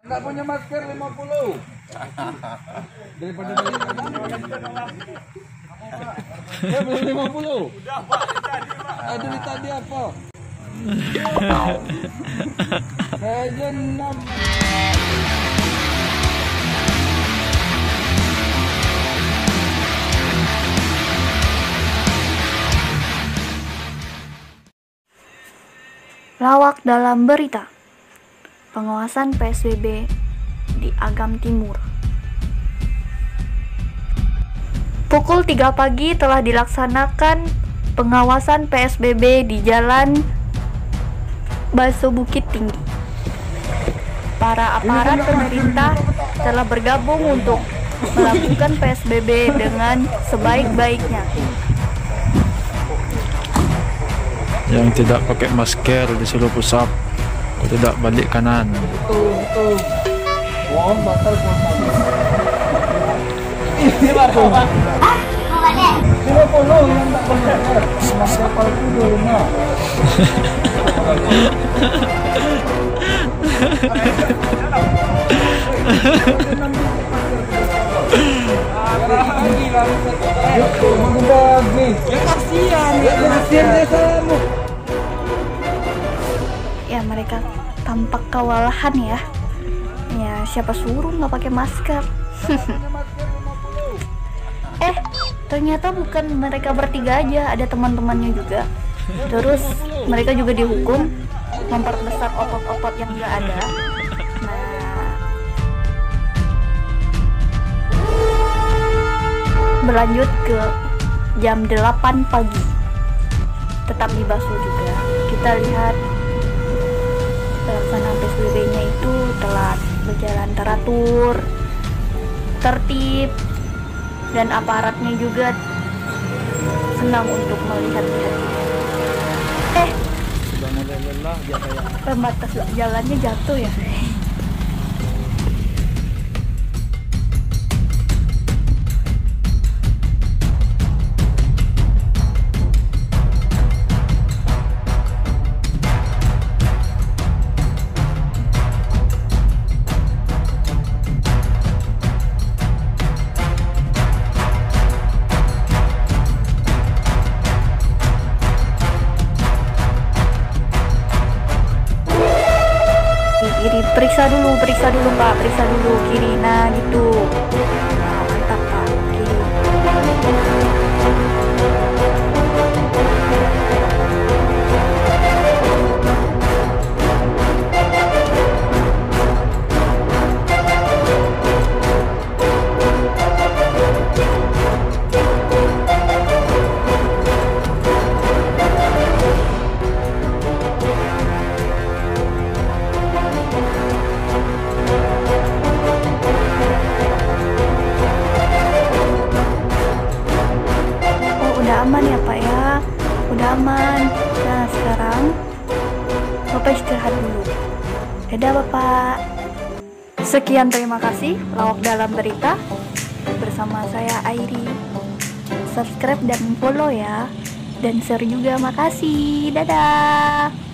Nggak punya masker 50. Daripada beli ya belum 50. Udah Pak, dari tadi apa? Saya 6. Lawak dalam berita. Pengawasan PSBB di Agam Timur. Pukul 3 pagi telah dilaksanakan pengawasan PSBB di Jalan Baso Bukit Tinggi. Para aparat pemerintah telah bergabung untuk melakukan PSBB dengan sebaik-baiknya. Yang tidak pakai masker disuruh push up, tidak balik kanan. Betul. Wah, batal puasa. Ini baru Pak. 50 yang tak benar. Masker palsu 25. Ya, mereka tampak kewalahan ya. Ya, siapa suruh nggak pakai masker? Ternyata bukan mereka bertiga aja, ada teman-temannya juga. Terus mereka juga dihukum memperbesar otot-otot yang nggak ada. Nah, berlanjut ke jam 8 pagi, tetap di Baso juga. Kita lihat pelaksanaan PSBB-nya itu telah berjalan teratur, tertib, dan aparatnya juga senang untuk melihat-lihat. Sudah mulai lelah dia kayak. Pembatas jalannya jatuh ya. Kiri, periksa dulu Pak, periksa dulu kiri, nah gitu. Nah, mantap Pak, kiri. Aman ya Pak ya, udah aman. Nah sekarang Bapak istirahat dulu. Dadah Bapak. Sekian, terima kasih Lawak Dalam Berita bersama saya Airi. Subscribe dan follow ya, dan share juga. Makasih, dadah.